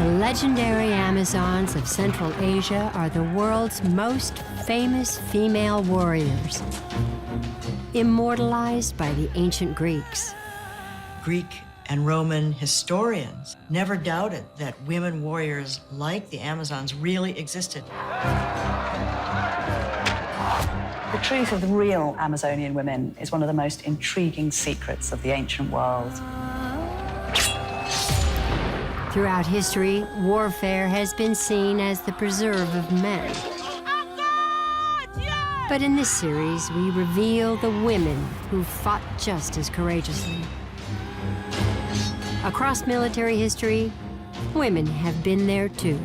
legendary Amazons of Central Asia are the world's most famous female warriors, immortalized by the ancient Greeks. Greek and Roman historians never doubted that women warriors like the Amazons really existed. The truth of the real Amazonian women is one of the most intriguing secrets of the ancient world. Throughout history, warfare has been seen as the preserve of men. But in this series, we reveal the women who fought just as courageously. Across military history, women have been there too.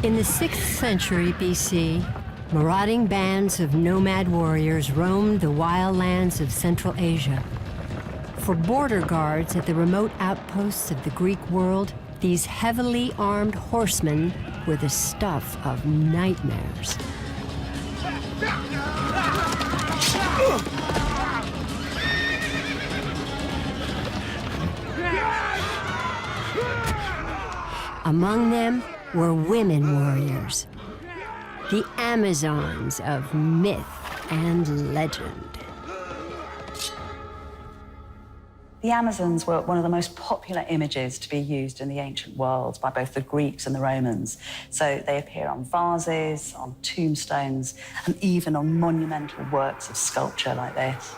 In the 6th century BC, marauding bands of nomad warriors roamed the wild lands of Central Asia. For border guards at the remote outposts of the Greek world, these heavily armed horsemen were the stuff of nightmares. Among them were women warriors, the Amazons of myth and legend. The Amazons were one of the most popular images to be used in the ancient world by both the Greeks and the Romans. So they appear on vases, on tombstones, and even on monumental works of sculpture like this.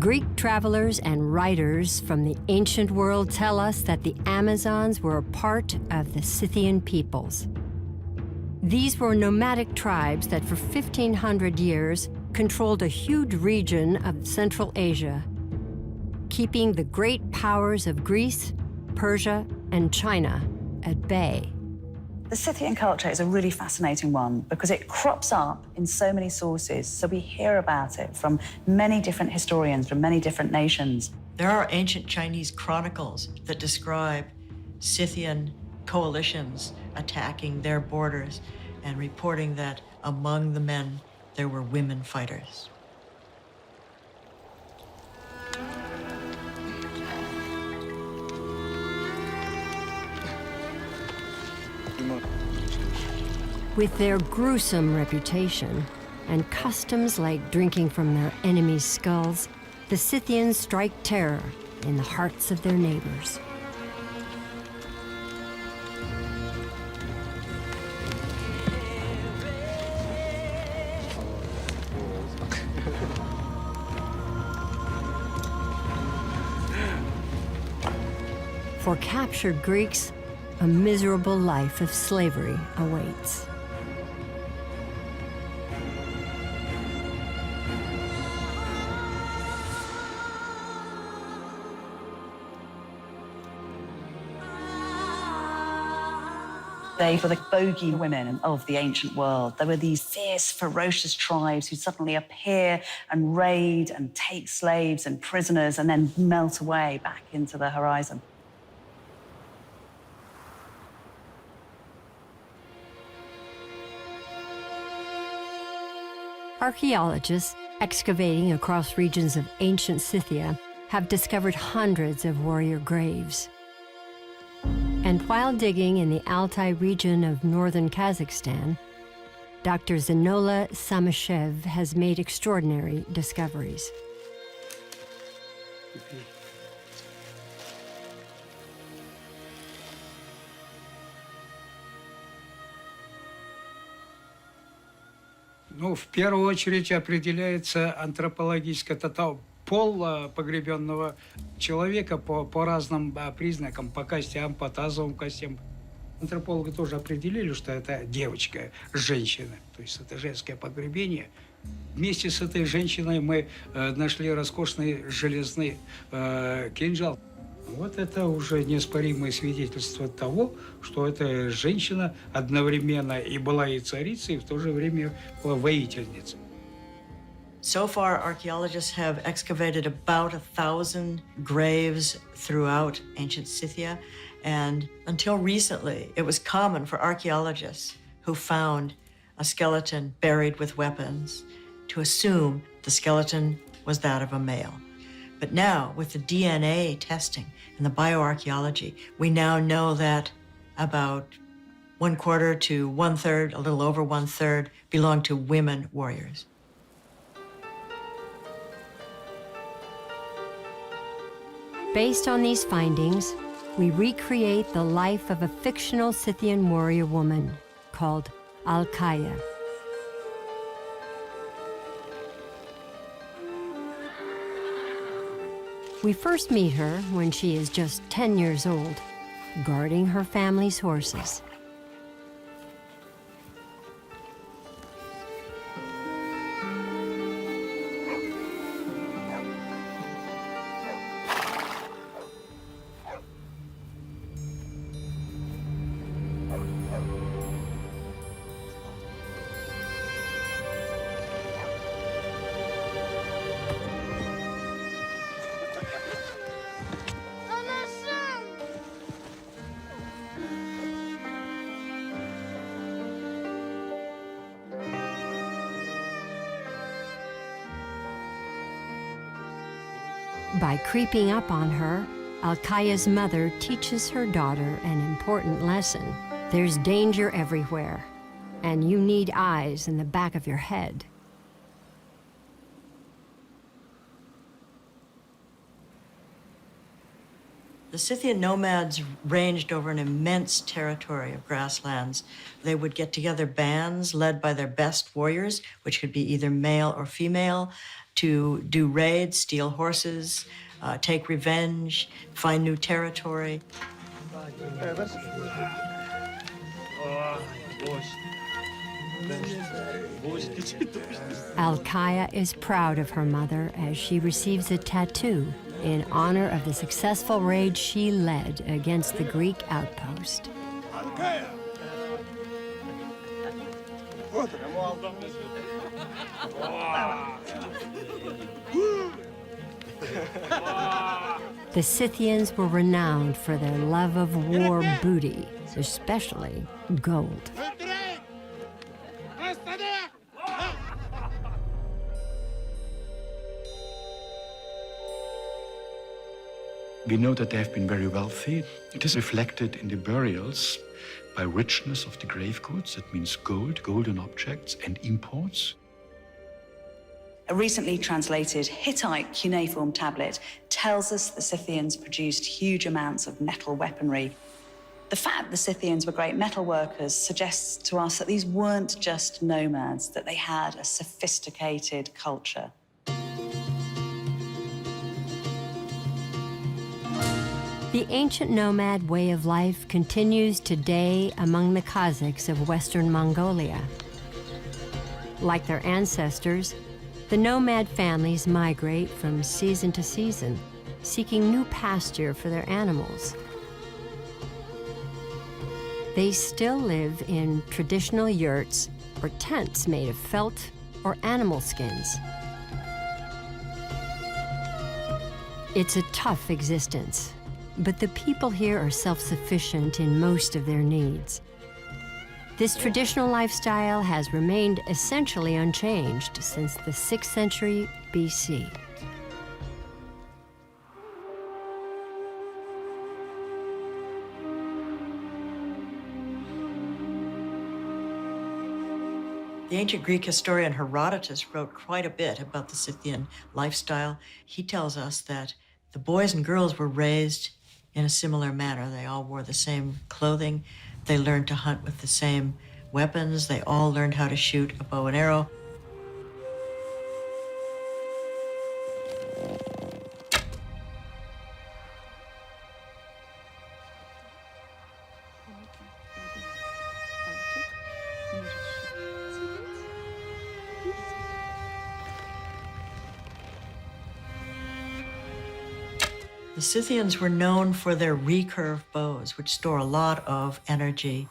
Greek travelers and writers from the ancient world tell us that the Amazons were a part of the Scythian peoples. These were nomadic tribes that for 1,500 years controlled a huge region of Central Asia, keeping the great powers of Greece, Persia, and China at bay. The Scythian culture is a really fascinating one because it crops up in so many sources, so we hear about it from many different historians from many different nations. There are ancient Chinese chronicles that describe Scythian coalitions attacking their borders and reporting that among the men there were women fighters. With their gruesome reputation and customs like drinking from their enemies' skulls, the Scythians strike terror in the hearts of their neighbors. For captured Greeks, a miserable life of slavery awaits. They were the bogey women of the ancient world. There were these fierce, ferocious tribes who suddenly appear and raid and take slaves and prisoners and then melt away back into the horizon. Archaeologists excavating across regions of ancient Scythia have discovered hundreds of warrior graves. And while digging in the Altai region of northern Kazakhstan, Dr. Zenola Samashev has made extraordinary discoveries. Ну, в первую очередь определяется антропологическое пол погребенного человека по разным признакам, по костям, по тазовым костям. Антропологи тоже определили, что это девочка, женщина, то есть это женское погребение. Вместе с этой женщиной мы нашли роскошный железный кинжал. Вот это уже неоспоримое свидетельство того, что эта женщина одновременно и была и царицей, и в то же время была воительницей. So far, archaeologists have excavated about 1,000 graves throughout ancient Scythia, and until recently, it was common for archaeologists who found a skeleton buried with weapons to assume the skeleton was that of a male. But now, with the DNA testing and the bioarchaeology, we now know that about 1/4 to 1/3, a little over 1/3, belong to women warriors. Based on these findings, we recreate the life of a fictional Scythian warrior woman called Alkaya. We first meet her when she is just 10 years old, guarding her family's horses. By creeping up on her, Alkaya's mother teaches her daughter an important lesson. There's danger everywhere, and you need eyes in the back of your head. The Scythian nomads ranged over an immense territory of grasslands. They would get together bands led by their best warriors, which could be either male or female, to do raids, steal horses, take revenge, find new territory. Alkaya is proud of her mother as she receives a tattoo in honor of the successful raid she led against the Greek outpost. The Scythians were renowned for their love of war booty, especially gold. We know that they have been very wealthy. It is reflected in the burials by richness of the grave goods. That means gold, golden objects, and imports. A recently translated Hittite cuneiform tablet tells us the Scythians produced huge amounts of metal weaponry. The fact the Scythians were great metal workers suggests to us that these weren't just nomads, that they had a sophisticated culture. The ancient nomad way of life continues today among the Kazakhs of Western Mongolia. Like their ancestors, the nomad families migrate from season to season, seeking new pasture for their animals. They still live in traditional yurts or tents made of felt or animal skins. It's a tough existence, but the people here are self-sufficient in most of their needs. This traditional lifestyle has remained essentially unchanged since the 6th century BC. The ancient Greek historian Herodotus wrote quite a bit about the Scythian lifestyle. He tells us that the boys and girls were raised in a similar manner. They all wore the same clothing. They learned to hunt with the same weapons. They all learned how to shoot a bow and arrow. The Scythians were known for their recurve bows, which store a lot of energy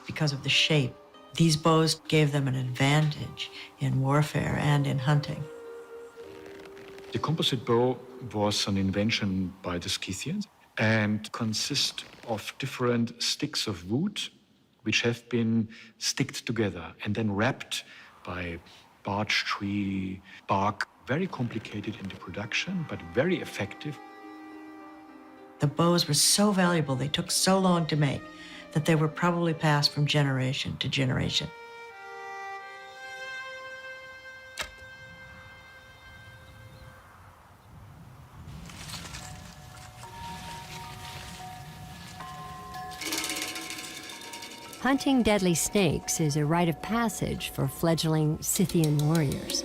because of the shape. These bows gave them an advantage in warfare and in hunting. The composite bow was an invention by the Scythians and consists of different sticks of wood which have been sticked together and then wrapped by birch tree bark. Very complicated in the production, but very effective. The bows were so valuable, they took so long to make, that they were probably passed from generation to generation. Hunting deadly snakes is a rite of passage for fledgling Scythian warriors.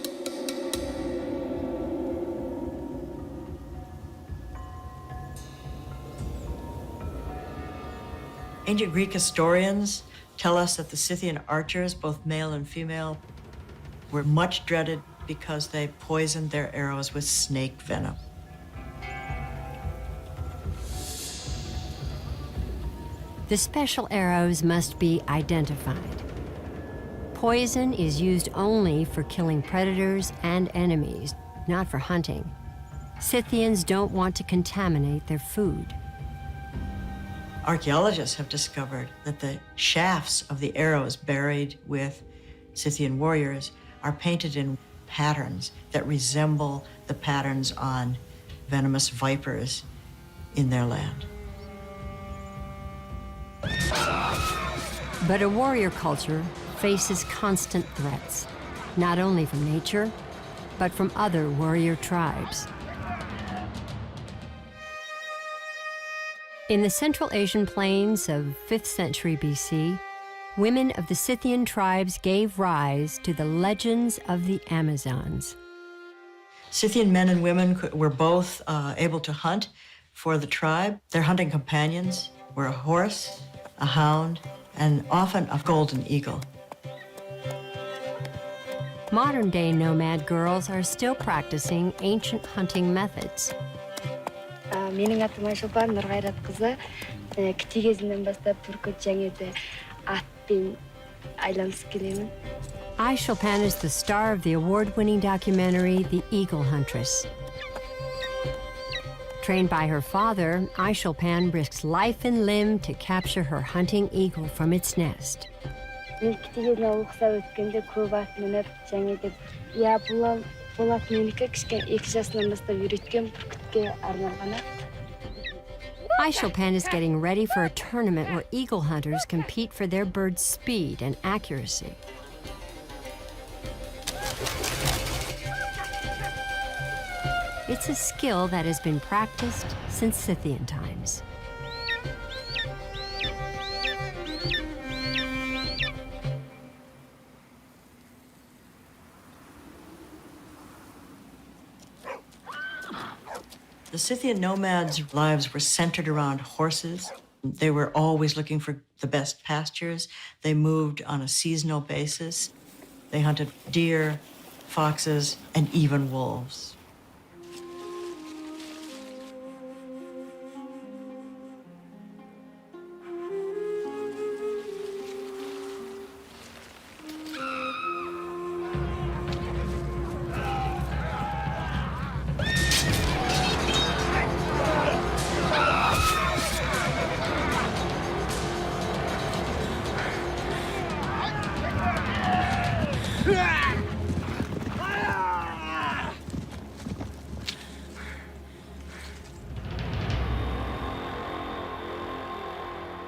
Ancient Greek historians tell us that the Scythian archers, both male and female, were much dreaded because they poisoned their arrows with snake venom. The special arrows must be identified. Poison is used only for killing predators and enemies, not for hunting. Scythians don't want to contaminate their food. Archaeologists have discovered that the shafts of the arrows buried with Scythian warriors are painted in patterns that resemble the patterns on venomous vipers in their land. But a warrior culture faces constant threats, not only from nature, but from other warrior tribes. In the Central Asian plains of 5th century BC, women of the Scythian tribes gave rise to the legends of the Amazons. Scythian men and women were both able to hunt for the tribe. Their hunting companions were a horse, a hound, and often a golden eagle. Modern-day nomad girls are still practicing ancient hunting methods. Менің атым Айшолпан Нұрғайратқызы. Кіші кезімнен бастап бүркіт және де атпен айланысып келемін. Ayshulpan is the star of the award-winning documentary The Eagle Huntress. Trained by her father, Ayshulpan risks life and limb to capture her hunting eagle from its nest. Мен кіші кезімнен оқыса өткенде көп ат мініп және де бұл ат менікі кішкене 2 жасынан бастап үйреткен бүркітке арналған ат. Ayshulpan is getting ready for a tournament where eagle hunters compete for their bird's speed and accuracy. It's a skill that has been practiced since Scythian times. The Scythian nomads' lives were centered around horses. They were always looking for the best pastures. They moved on a seasonal basis. They hunted deer, foxes, and even wolves.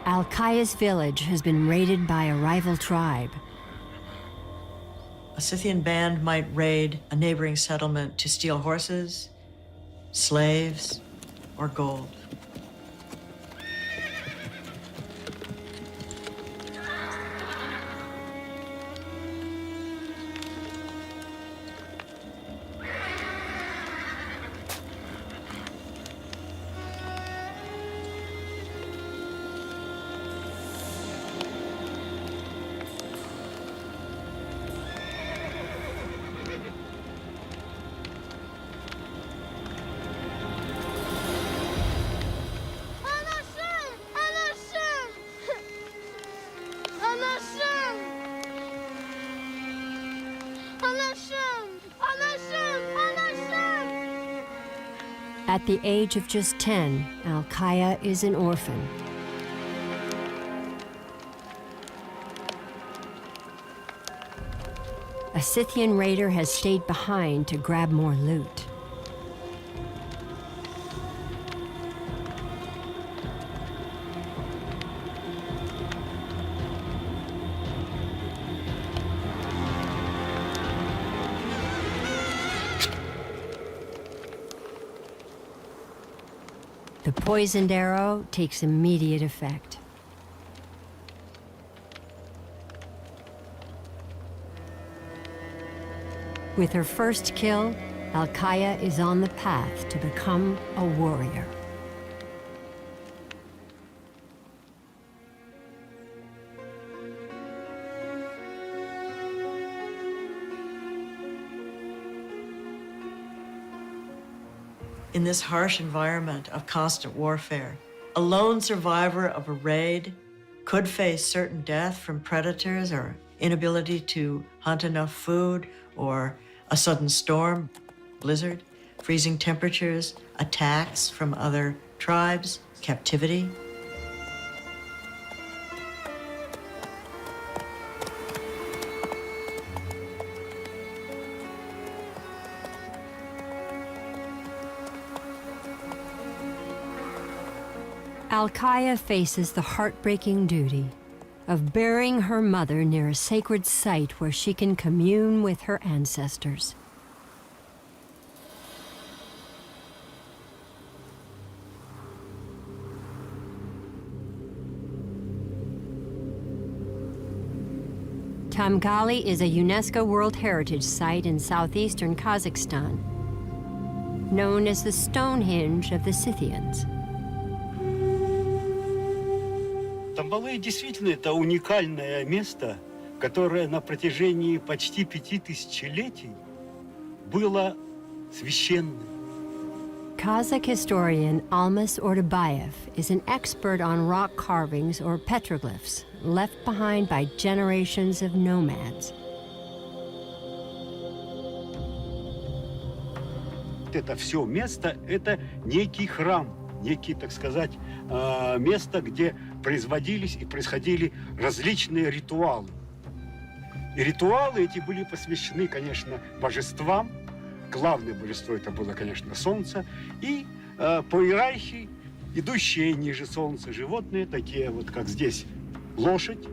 Alkaya's village has been raided by a rival tribe. A Scythian band might raid a neighboring settlement to steal horses, slaves, or gold. At the age of just 10, Al-Kaya is an orphan. A Scythian raider has stayed behind to grab more loot. The poisoned arrow takes immediate effect. With her first kill, Al-Kaya is on the path to become a warrior. In this harsh environment of constant warfare, a lone survivor of a raid could face certain death from predators or inability to hunt enough food or a sudden storm, blizzard, freezing temperatures, attacks from other tribes, captivity. Al-Kaya faces the heartbreaking duty of burying her mother near a sacred site where she can commune with her ancestors. Tamgali is a UNESCO World Heritage Site in southeastern Kazakhstan, known as the Stonehenge of the Scythians. Тамбалы действительно это уникальное место, которое на протяжении почти 5000 летий было священным. Kazakh historian Almas Ordabayev is an expert on rock carvings or petroglyphs left behind by generations of nomads. Это все место – это некий храм, некий, так сказать, место, где производились и происходили различные ритуалы. И ритуалы эти были посвящены, конечно, божествам. Главное божество это было, конечно, солнце. И по иерархии идущие ниже солнца животные, такие вот, как здесь, лошадь.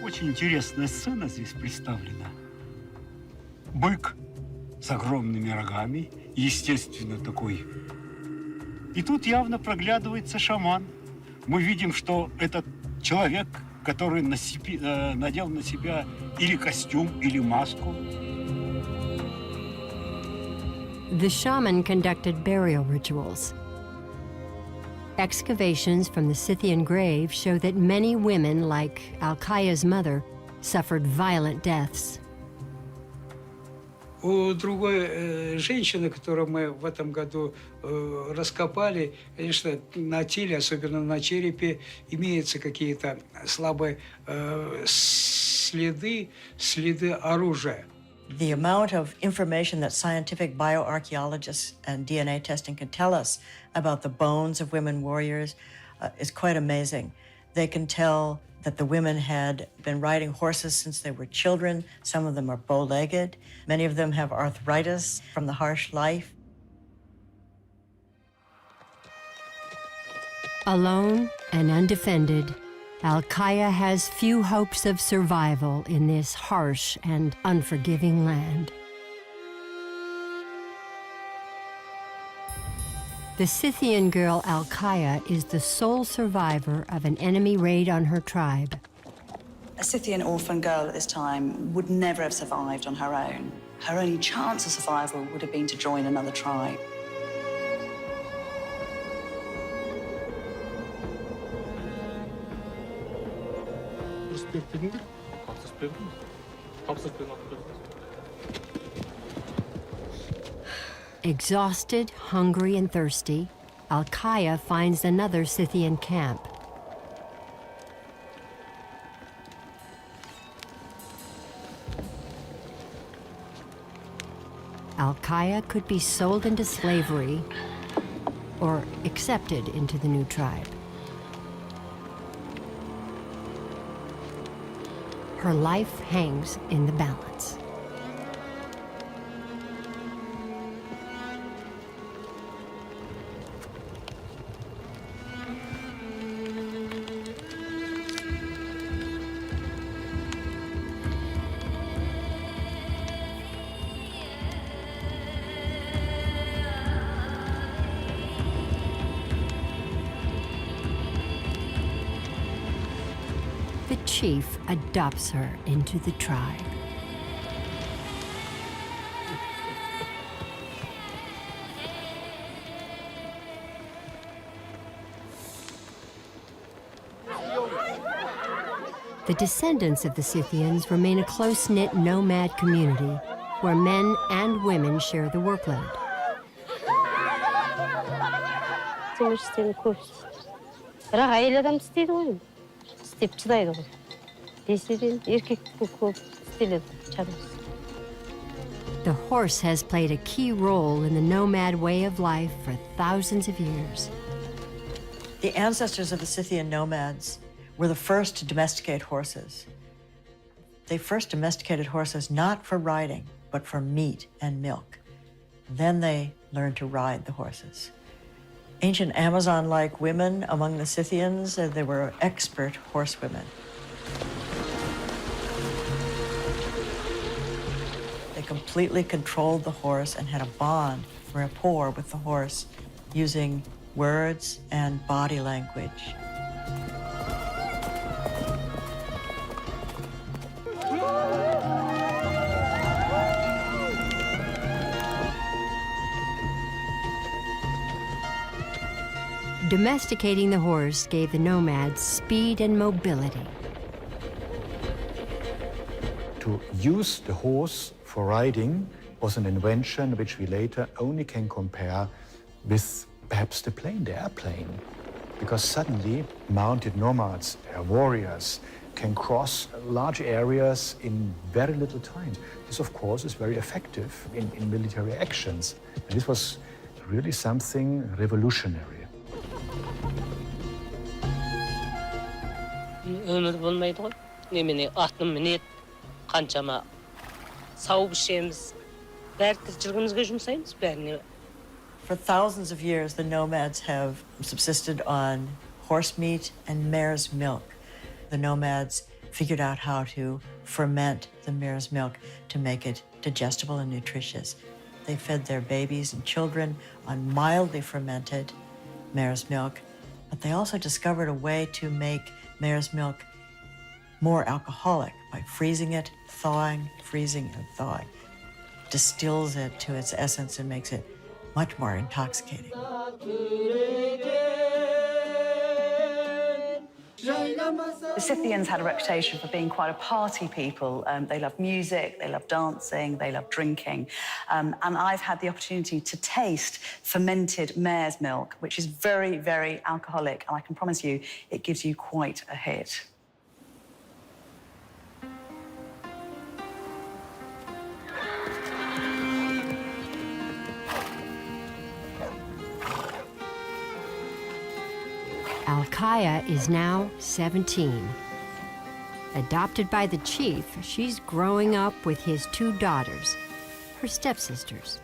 Очень интересная сцена здесь представлена. Бык с огромными рогами, естественно, такой. И тут явно проглядывается шаман. Мы видим, что этот человек, который надел на себя или костюм, или маску. The shaman conducted burial rituals. Excavations from the Scythian grave show that many women, like Al-Kaya's mother, suffered violent deaths. У другой женщины, которую мы в этом году раскопали, конечно, на теле, особенно на черепе, имеются какие-то слабые следы оружия. The amount of information that scientific bioarchaeologists and DNA testing can tell us about the bones of women warriors is quite amazing. They can tell that the women had been riding horses since they were children. Some of them are bow-legged. Many of them have arthritis from the harsh life. Alone and undefended, Al-Kaya has few hopes of survival in this harsh and unforgiving land. The Scythian girl Al-Kaya is the sole survivor of an enemy raid on her tribe. A Scythian orphan girl at this time would never have survived on her own. Her only chance of survival would have been to join another tribe. Exhausted, hungry, and thirsty, Al-Kaya finds another Scythian camp. Al-Kaya could be sold into slavery or accepted into the new tribe. Her life hangs in the balance. The chief adopts her into the tribe. The descendants of the Scythians remain a close-knit nomad community where men and women share the workload. Жұмыс істеуді көп. Бірақ әйел адам істейді ғой. Істеп шыдайды ғой. Десе де еркектікі көп істеледі шаруасы. The horse has played a key role in the nomad way of life for thousands of years. The ancestors of the Scythian nomads were the first to domesticate horses. They first domesticated horses not for riding, but for meat and milk. Then they learned to ride the horses. Ancient Amazon-like women among the Scythians, they were expert horsewomen. They completely controlled the horse and had a bond, or rapport with the horse, using words and body language. Domesticating the horse gave the nomads speed and mobility. To use the horse for riding was an invention which we later only can compare with perhaps the plane, the airplane. Because suddenly mounted nomads, warriors, can cross large areas in very little time. This, of course, is very effective in military actions. And this was really something revolutionary. Өмір болмайды ғой. Немене атын мінет, қаншама сауып ішеміз. Бәрі тіршілігімізге жұмсаймыз бәріне. For thousands of years, the nomads have subsisted on horse meat and mare's milk. The nomads figured out how to ferment the mare's milk to make it digestible and nutritious. They fed their babies and children on mildly fermented mare's milk, but they also discovered a way to make mare's milk more alcoholic by freezing it, thawing, freezing and thawing. Distills it to its essence and makes it much more intoxicating. The Scythians had a reputation for being quite a party people. They loved music, they loved dancing, they loved drinking. And I've had the opportunity to taste fermented mare's milk, which is very, very alcoholic. And I can promise you, it gives you quite a hit. Al-Kaya is now 17. Adopted by the chief, she's growing up with his two daughters, her stepsisters.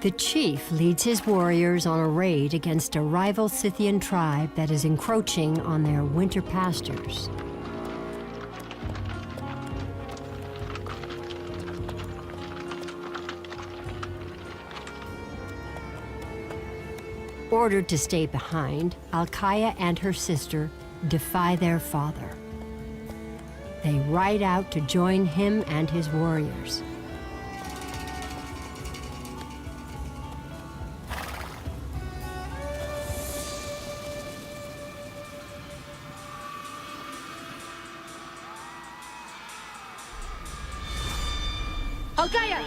The chief leads his warriors on a raid against a rival Scythian tribe that is encroaching on their winter pastures. Ordered to stay behind, Al-Kaya and her sister defy their father. They ride out to join him and his warriors. Al-Kaya!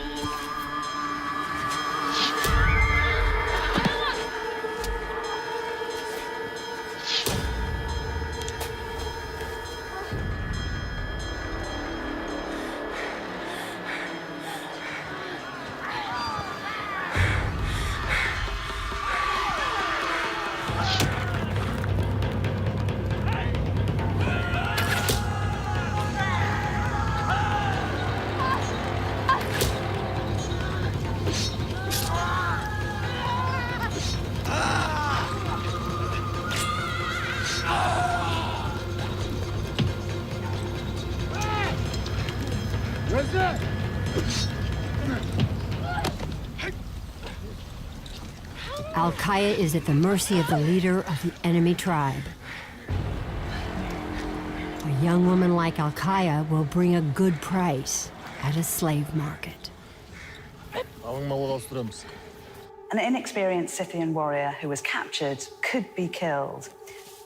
Al-Kaya is at the mercy of the leader of the enemy tribe. A young woman like Al-Kaya will bring a good price at a slave market. An inexperienced Scythian warrior who was captured could be killed.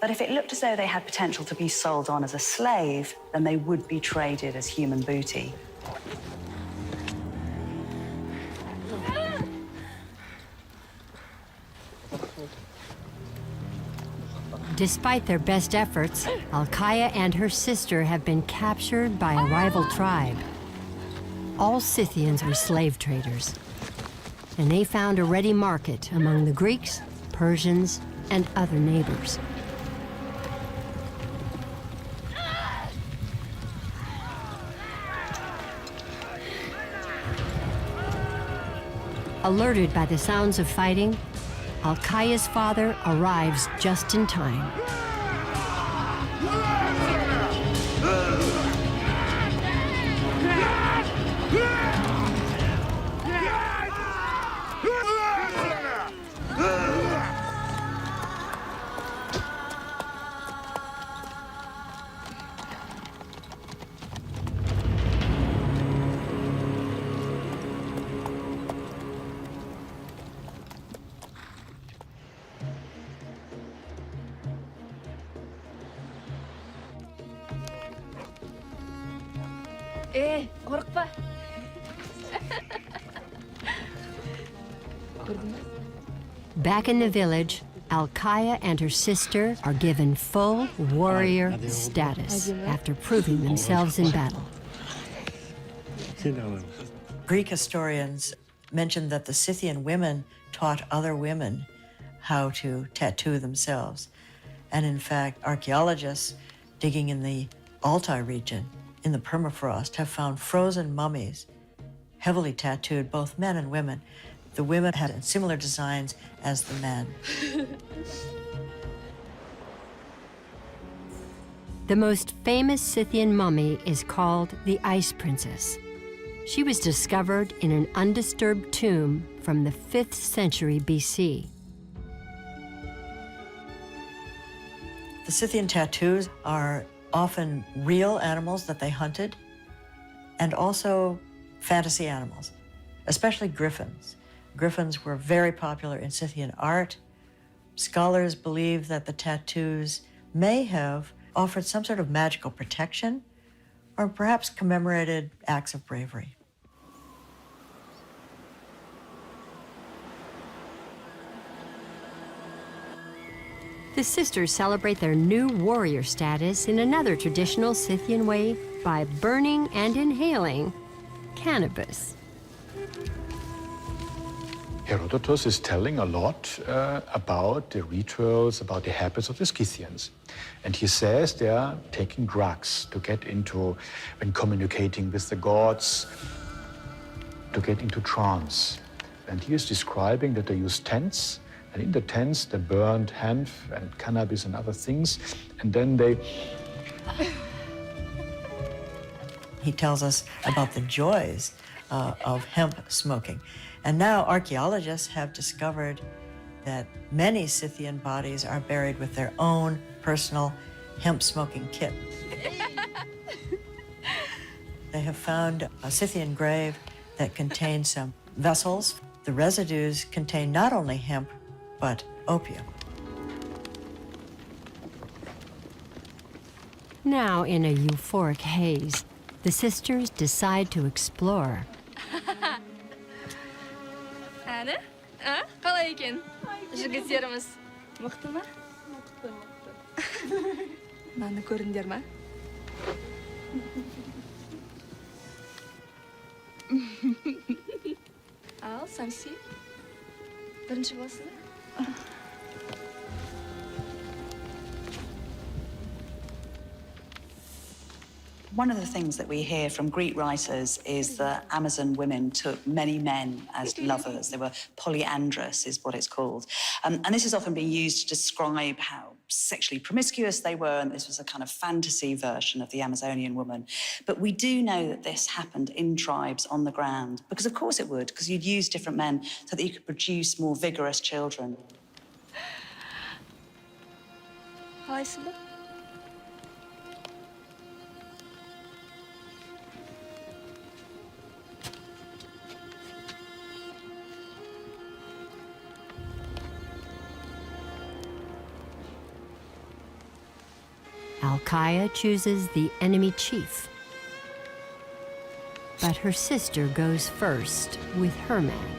But if it looked as though they had potential to be sold on as a slave, then they would be traded as human booty. Despite their best efforts, Al-Kaya and her sister have been captured by a rival tribe. All Scythians were slave traders, and they found a ready market among the Greeks, Persians, and other neighbors. Alerted by the sounds of fighting, Al-Kaya's father arrives just in time. Korkma. Back in the village, Al-Kaya and her sister are given full warrior status after proving themselves in battle. Greek historians mention that the Scythian women taught other women how to tattoo themselves. And in fact, archaeologists digging in the Altai region, in the permafrost, have found frozen mummies, heavily tattooed, both men and women. The women had similar designs as the men. The most famous Scythian mummy is called the Ice Princess. She was discovered in an undisturbed tomb from the 5th century BC. The Scythian tattoos are often real animals that they hunted, and also fantasy animals, especially griffins. Griffins were very popular in Scythian art. Scholars believe that the tattoos may have offered some sort of magical protection, or perhaps commemorated acts of bravery. The sisters celebrate their new warrior status in another traditional Scythian way by burning and inhaling cannabis. Herodotus is telling a lot about the rituals, about the habits of the Scythians. And he says they are taking drugs to get into, when communicating with the gods, to get into trance. And he is describing that they use tents, and in the tents they burned hemp and cannabis and other things, and then they... He tells us about the joys of hemp smoking. And now archaeologists have discovered that many Scythian bodies are buried with their own personal hemp-smoking kit. They have found a Scythian grave that contains some vessels. The residues contain not only hemp, but opium. Now, in a euphoric haze, the sisters decide to explore. Әні? Қалай екен? Жігіттеріміз мықты ма? Мені көріңдер ма? Ал, Самси. Бірінші болсын. One of the things that we hear from Greek writers is that Amazon women took many men as lovers. They were polyandrous, is what it's called. And this has often been used to describe how sexually promiscuous they were, and this was a kind of fantasy version of the Amazonian woman. But we do know that this happened in tribes on the ground, because of course it would, because you'd use different men so that you could produce more vigorous children. Al-Kaya chooses the enemy chief. But her sister goes first with her man.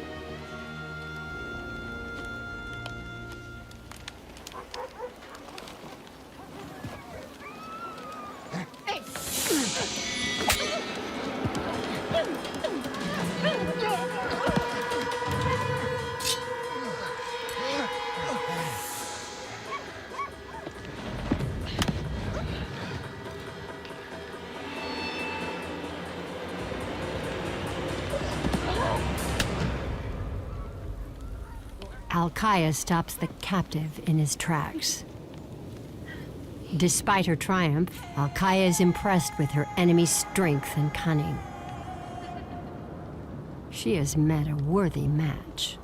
Al-Kaya stops the captive in his tracks. Despite her triumph, Al-Kaya is impressed with her enemy's strength and cunning. She has met a worthy match.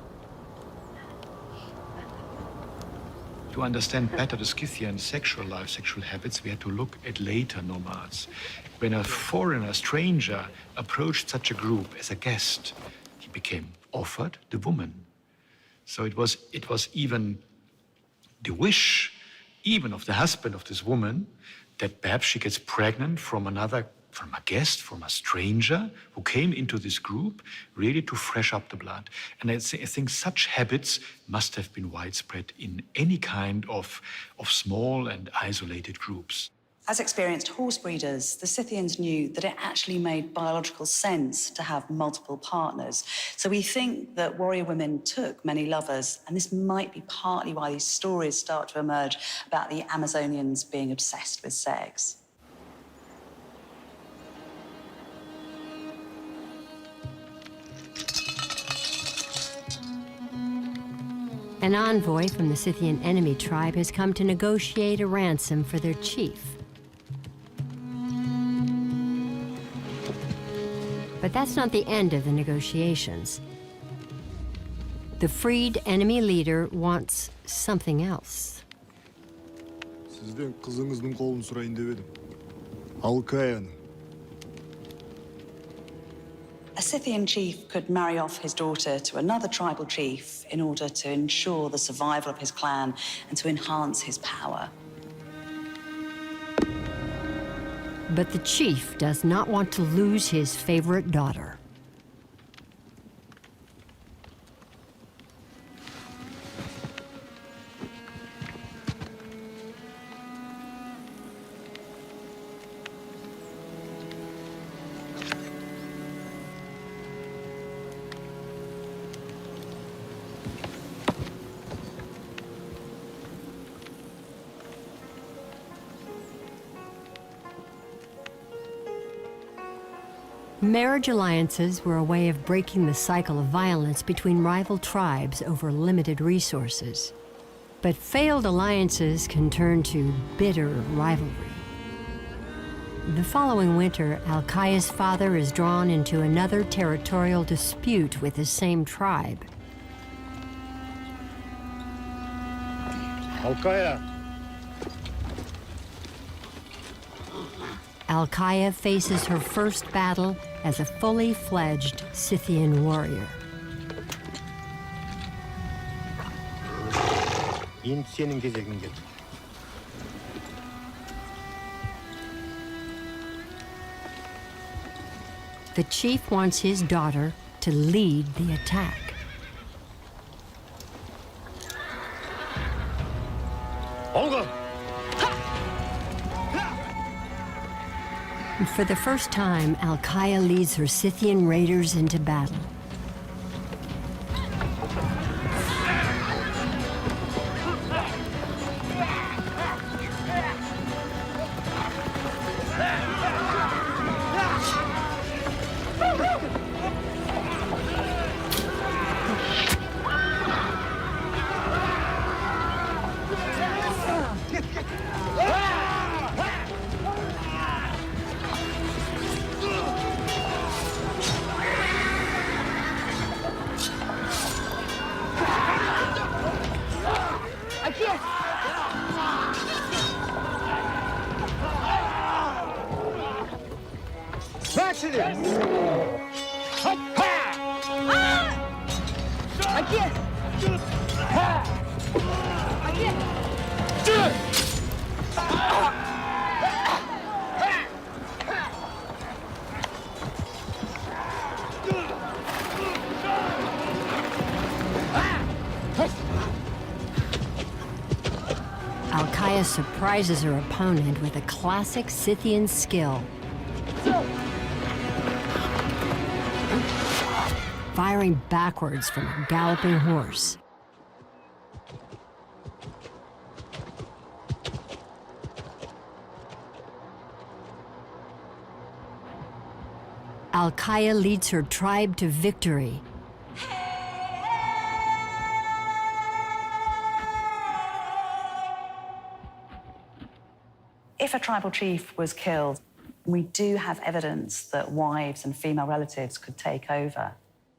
To understand better the Scythian sexual life, sexual habits, we had to look at later nomads. When a foreigner, stranger, approached such a group as a guest, he became offered the woman. So it was even the wish, even of the husband of this woman, that perhaps she gets pregnant from a guest, from a stranger who came into this group, really to fresh up the blood. And I think such habits must have been widespread in any kind of small and isolated groups. As experienced horse breeders, the Scythians knew that it actually made biological sense to have multiple partners. So we think that warrior women took many lovers, and this might be partly why these stories start to emerge about the Amazonians being obsessed with sex. An envoy from the Scythian enemy tribe has come to negotiate a ransom for their chief. But that's not the end of the negotiations. The freed enemy leader wants something else. Sizden kızınızın kolunu sırayın demedim. Al-Kaya'nın. A Scythian chief could marry off his daughter to another tribal chief in order to ensure the survival of his clan and to enhance his power. But the chief does not want to lose his favorite daughter. Marriage alliances were a way of breaking the cycle of violence between rival tribes over limited resources. But failed alliances can turn to bitter rivalry. The following winter, Al-Kaya's father is drawn into another territorial dispute with the same tribe. Al-Kaya. Al-Kaya faces her first battle as a fully fledged Scythian warrior. Енді senin gezegin geldi. The chief wants his daughter to lead the attack. Olga! For the first time, Al-Kaya leads her Scythian raiders into battle. Alkaya surprises her opponent with a classic Scythian skill. Firing backwards from a galloping horse. Alkaya leads her tribe to victory. If a tribal chief was killed, we do have evidence that wives and female relatives could take over.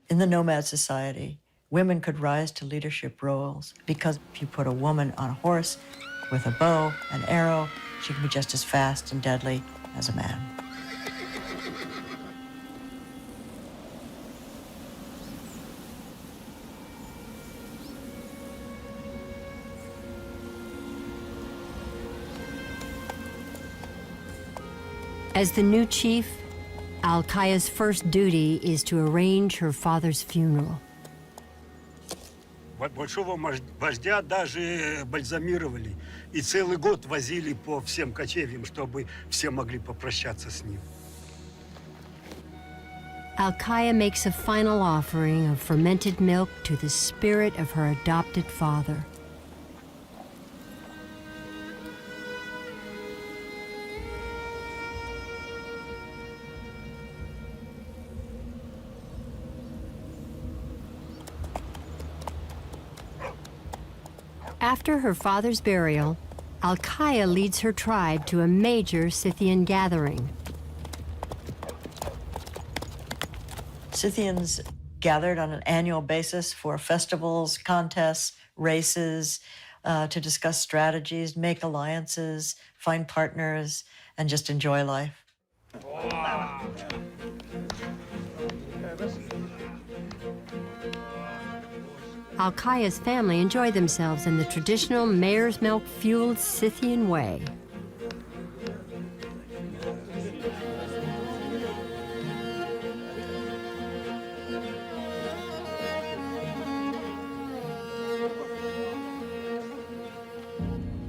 In the nomad society, women could rise to leadership roles because if you put a woman on a horse with a bow and arrow, she can be just as fast and deadly as a man. As the new chief, Alkaya's first duty is to arrange her father's funeral. Большого вождя даже бальзамировали. И целый год возили по всем кочевьям, чтобы все могли попрощаться с ним. Alkaya makes a final offering of fermented milk to the spirit of her adopted father. After her father's burial, Alkaya leads her tribe to a major Scythian gathering. Scythians gathered on an annual basis for festivals, contests, races, to discuss strategies, make alliances, find partners, and just enjoy life. Alkaya's family enjoy themselves in the traditional mare's milk-fueled Scythian way.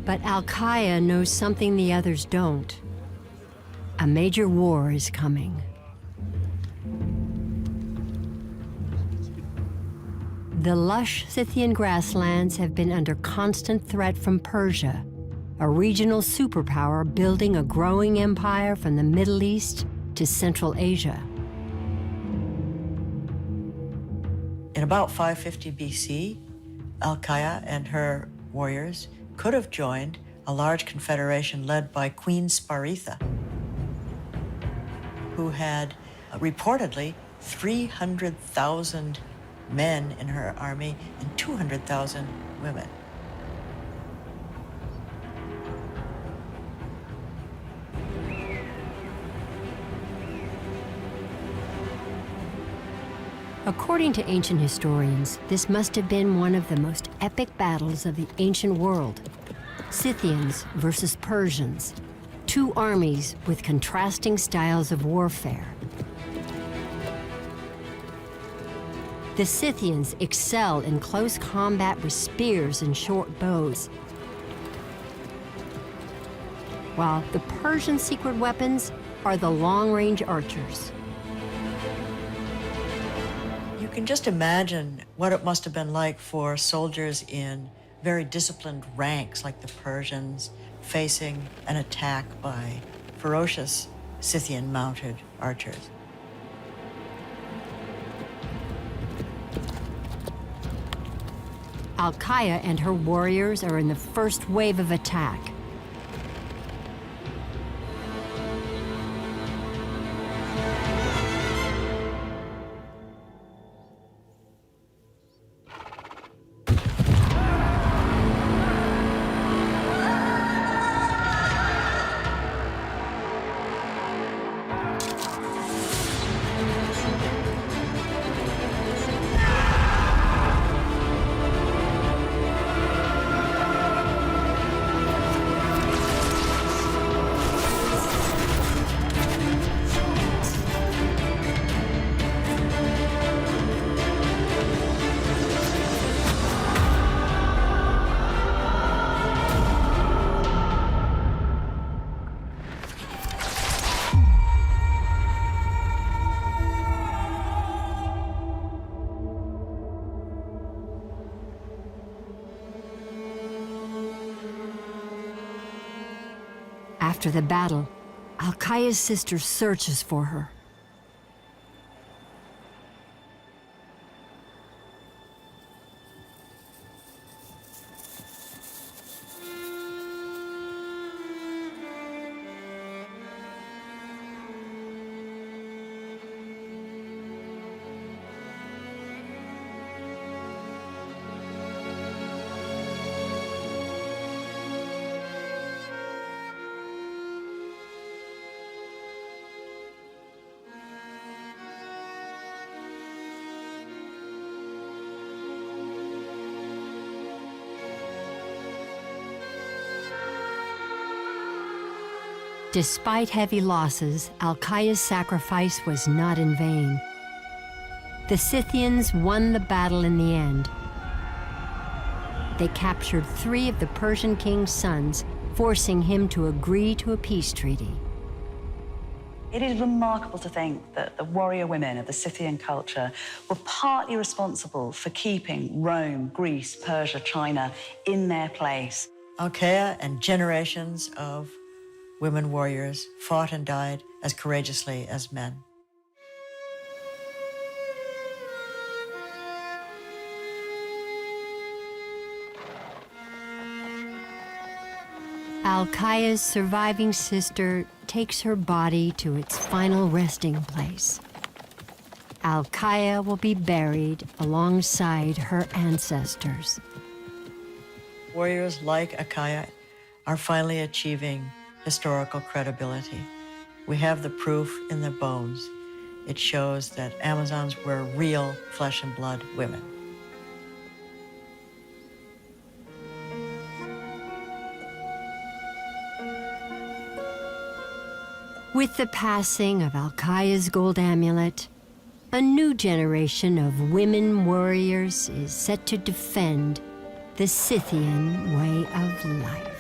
But Alkaya knows something the others don't. A major war is coming. The lush Scythian grasslands have been under constant threat from Persia, a regional superpower building a growing empire from the Middle East to Central Asia. In about 550 BC, Alkaya and her warriors could have joined a large confederation led by Queen Sparitha, who had reportedly 300,000 men in her army and 200,000 women. According to ancient historians, this must have been one of the most epic battles of the ancient world. Scythians versus Persians, two armies with contrasting styles of warfare. The Scythians excel in close combat with spears and short bows, while the Persian secret weapons are the long-range archers. You can just imagine what it must have been like for soldiers in very disciplined ranks like the Persians facing an attack by ferocious Scythian mounted archers. Alkaya and her warriors are in the first wave of attack. After the battle, Alkaya's sister searches for her. Despite heavy losses, Alkaya's sacrifice was not in vain. The Scythians won the battle in the end. They captured 3 of the Persian king's sons, forcing him to agree to a peace treaty. It is remarkable to think that the warrior women of the Scythian culture were partly responsible for keeping Rome, Greece, Persia, China in their place. Alkaya and generations of women warriors fought and died as courageously as men. Alkaya's surviving sister takes her body to its final resting place. Alkaya will be buried alongside her ancestors. Warriors like Alkaya are finally achieving historical credibility. We have the proof in their bones. It shows that Amazons were real flesh and blood women. With the passing of Alkaya's gold amulet, a new generation of women warriors is set to defend the Scythian way of life.